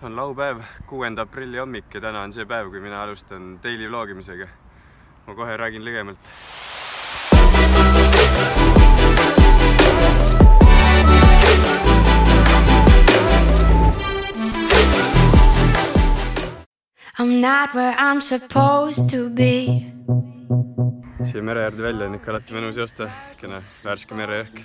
On laupäev, 6. aprilli hommik ja täna on see päev, kui mina alustan daily vlogimisega. Ma kohe räägin ligemalt. I'm not where I'm supposed to be. Siia mere äärde välja on ikka alati mõnus joosta, kena värske mereõhk.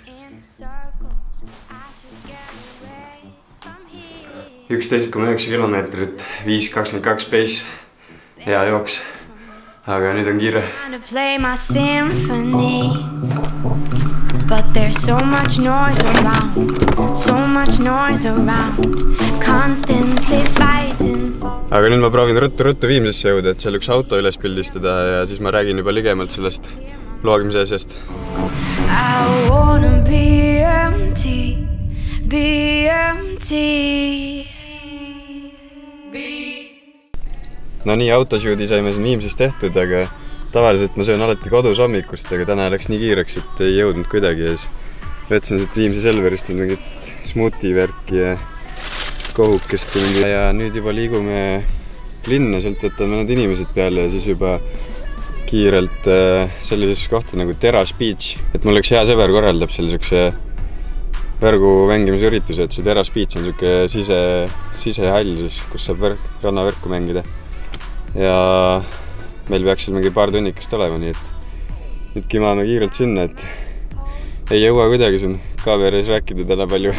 11,9 kilomeetrit, 5.22 pace, hea jooks, aga nüüd on kiire. But there's so much noise around, constantly fighting for. Aga nüüd ma proovin ruttu Viimsisse jõuda, et seal üks auto üles pildistada ja siis ma räägin juba ligemalt sellest vlogimise asjast. I wanna be empty. No nii, autoshooti saime siin Viimsis tehtud, aga tavaliselt ma söön alati kodus hommikust, aga täna läks nii kiireks, et ei jõudnud kuidagi ja siis võtsin siit Viimsi Selverist mingit smoothie värki ja kohukest ja nüüd juba liigume linna, sealt võtame need inimesed peale ja siis juba kiirelt sellises kohta nagu Terrace Beach, et mul üks hea sõber korraldab selliseks värgu mängimise ürituse, et see Terrace Beach on niisugune sisehall, kus saab rannavärku mängida ja meil peaks seal mingi paar tunnikest olema, nii et nüüd kimame kiirelt sinna, et ei jõua kuidagi siin KVR-is rääkida täna palju.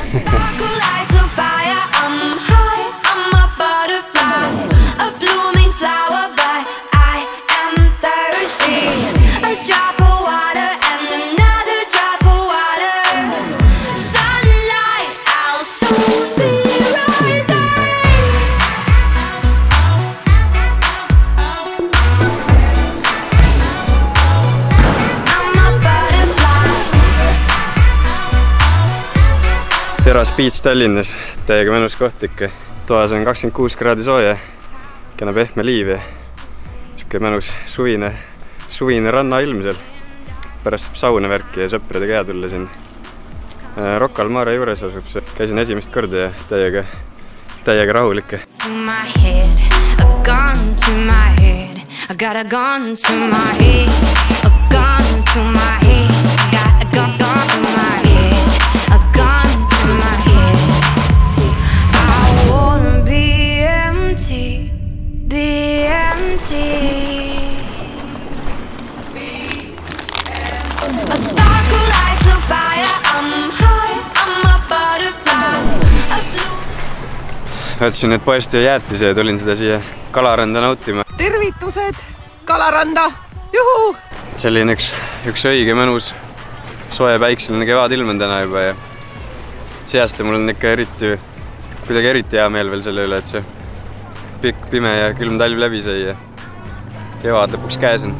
Terrace Beach Tallinnas, täiega mõnus koht ikka. Toas on 26 kraadi sooja, kena pehme liiv ja siuke mõnus suvine rannailm seal. Pärast saab sauna värki ja sõpradega hea tulla siin. Rocca al Mare juures asub see. Käisin esimest korda ja täiega rahulik. Võtsin nüüd poest ja jäätise ja tulin seda siia Kalaranda nautima. Tervitused Kalaranda! Juhu! Selline üks õige mõnus soe päikseline kevadilm on täna juba ja see aasta mul on ikka kuidagi eriti hea meel veel selle üle, et see pikk, pime ja külm talv läbi sai ja kevad lõpuks käes on.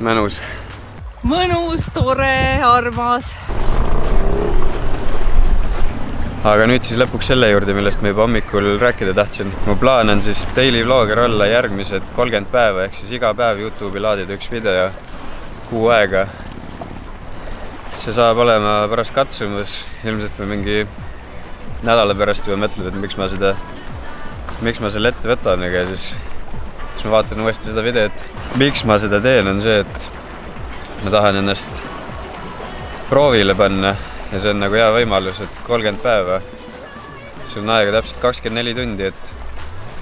Mõnus. Mõnus, tore, armas. Aga nüüd siis lõpuks selle juurde, millest ma juba hommikul rääkida tahtsin. Mu plaan on siis daily vlogger olla järgmised 30 päeva, ehk siis iga päev YouTube'i laadida üks video kuu aega. See saab olema pärast katsumus. Ilmselt ma mingi nädala pärast juba mõtled, et miks ma selle ette võtan, aga siis ma vaatan uuesti seda videot. Miks ma seda teen on see, et ma tahan ennast proovile panna. Ja see on nagu hea võimalus, et 30 päeva. Sul on aega täpselt 24 tundi, et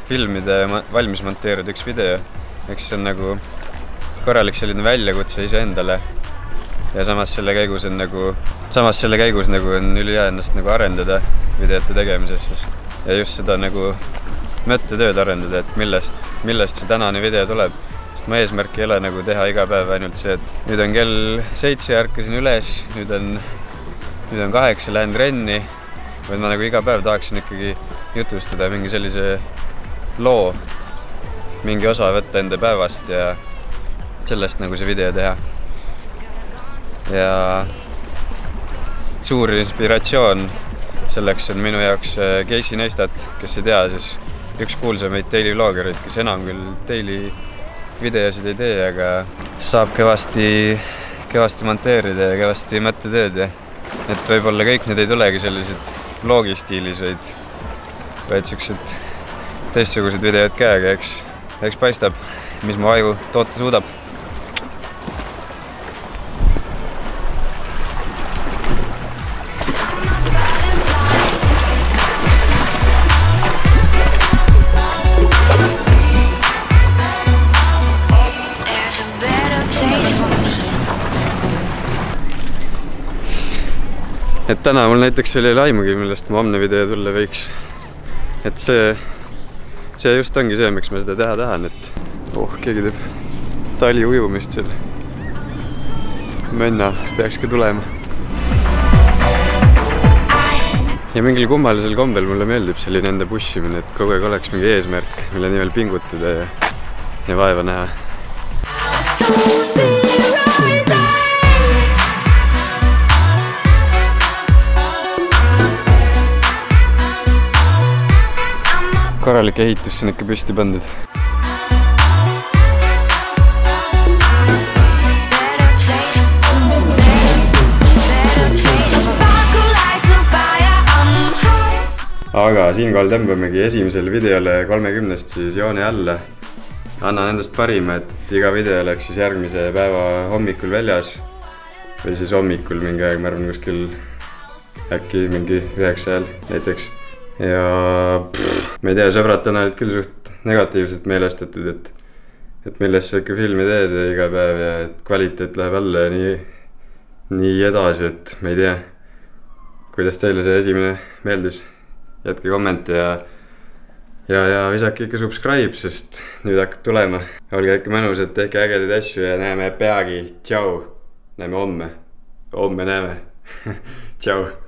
filmida ja valmis monteerida üks video. Eks see on nagu korralik selline väljakutse ise endale. Ja samas selle käigus on ülihea ennast nagu arendada videote tegemises. Ja just seda nagu mõttetööd arendada, et millest see tänane video tuleb. Sest mu eesmärk ei ole nagu teha iga päev ainult see, et nüüd on kell 7 ja ärkasin üles, nüüd on 8, lähen trenni, vaid ma nagu iga päev tahaksin ikkagi jutustada mingi sellise loo, mingi osa võtta enda päevast ja sellest nagu see video teha. Ja suur inspiratsioon selleks on minu jaoks Casey Neistat, kes ei tea, siis üks kuulsamaid daily vloggerid, kes enam küll daily videosid ei tee, aga saab kõvasti monteerida ja kõvasti mõttetööd ja et võib-olla kõik need ei tulegi sellised vlogi stiilis, vaid võid siuksed teistsugused videod ka, aga eks paistab, mis mu aju toota suudab. Et täna mul näiteks veel ei aimugi, millest mu homne video tulla võiks. Et see just ongi see, miks ma seda teha tahan, et keegi teeb tali ujumist seal. Mönna peaks ka tulema. Ja mingil kummalisel kombel mulle meeldib selline enda pushimine, et kogu aeg oleks mingi eesmärk, mille nimel pingutada ja vaeva näha. Korralik ehitus siin ikka püsti pandud. Aga siinkohal tõmbamegi esimesele videole 30-st siis joone alla. Annan endast parima, et iga video oleks siis järgmise päeva hommikul väljas. Või siis hommikul mingi aeg, ma arvan kuskil äkki mingi 9 ajal näiteks. Ja ma ei tea, sõbrad täna olid küll suht negatiivselt meelestatud, et millest sa ikka filmi teed iga päev ja et kvaliteet läheb alla ja nii edasi, et ma ei tea, kuidas teile see esimene meeldis. Jätke kommenti ja visake ikka subscribe, sest nüüd hakkab tulema. Olge ikka mõnusad, tehke ägedaid asju ja näeme peagi. Tšau! Näeme homme. Homme näeme. Tšau!